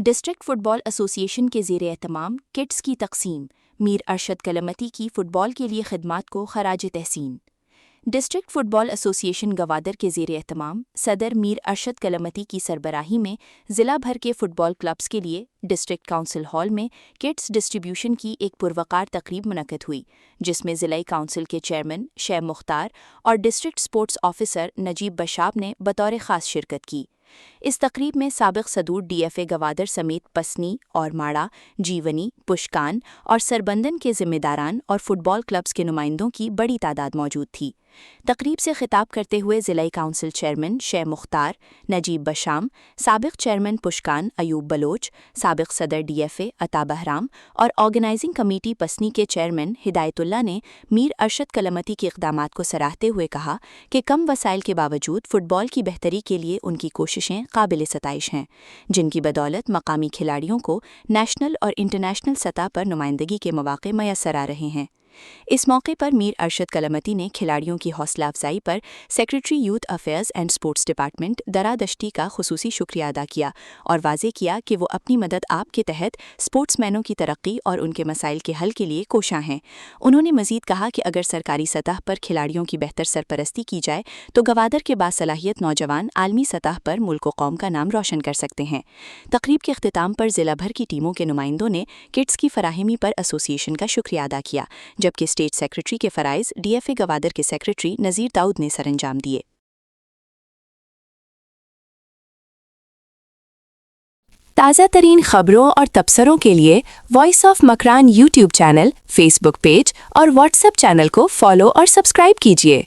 District football association के ज़ेर एहतमाम kits की तकसीम, मीर अरशद कलमती की फ़ुटबॉल के लिए खिदमात को खराज तहसीन। डिस्ट्रिक्ट फुटबॉल एसोसिएशन गवादर के ज़ेर एहतमाम सदर मीर अरशद कलमती की सरबराही में ज़िला भर के फ़ुटबॉल क्लब्स के लिए डिस्ट्रिक्ट काउंसिल हॉल में किट्स डिस्ट्रीब्यूशन की एक पुरवकार तकरीब मुनक़िद हुई, जिसमें ज़िलाई काउंसिल के चेयरमैन शैब मुख्तार और डिस्ट्रिक्ट स्पोर्ट्स ऑफिसर नजीब बशाब ने बतौर ख़ास शिरकत की। इस तकरीब में साबिक़ सदूर DFA गवादर समेत पसनी और माड़ा, जीवनी, पुशकान और सरबंदन के ज़िम्मेदारान और फ़ुटबॉल क्लब्स के नुमाइंदों की बड़ी तादाद मौजूद थी। तकरीब से खिताब करते हुए ज़िलाई काउंसिल चेयरमैन शैब मुख्तार, नजीब बशाम, साबिक़ चेयरमैन पुशकान अयूब बलोच, साबिक़ सदर DFA अता बहराम और ऑर्गेनाइजिंग कमेटी पसनी के चेयरमैन हिदायतुल्लाह ने मीर अरशद कलमती के इक़दामात को सराहते हुए कहा कि कम वसाइल के बावजूद फ़ुटबॉल की बेहतरी के लिए उनकी कोशिशें काबिल सताइश हैं, जिनकी बदौलत मकामी खिलाड़ियों को नेशनल और इंटरनेशनल सतह पर नुमाइंदगी के मौक़े मैसर आ रहे हैं। इस मौके पर मीर अरशद कलमती ने खिलाड़ियों की हौसला अफजाई पर secretary youth affairs and sports department दरादश्ती का खुसूसी शुक्रिया अदा किया और वाज़ेह किया कि वो अपनी मदद आप के तहत स्पोर्ट्समैनों की तरक्की और उनके मसाइल के हल के लिए कोशां हैं। उन्होंने मज़ीद कहा कि अगर सरकारी सतह पर खिलाड़ियों की बेहतर सरपरस्ती की जाए तो गवादर के बासलाहियत नौजवान आलमी सतह पर मुल्क व कौम का नाम रोशन कर सकते हैं। तकरीब के अख्तिताम पर ज़िला भर की टीमों के नुमाइंदों ने किट्स की फराहमी पर एसोसिएशन का शुक्रिया अदा किया, जबकि स्टेट सेक्रेटरी के फ़राइज़ DFA गवादर के सेक्रेटरी नज़ीर दाऊद ने सरअंजाम दिए। ताज़ा तरीन खबरों और तबसरों के लिए voice of Makran YouTube channel, Facebook page और WhatsApp चैनल को फॉलो और सब्सक्राइब कीजिए।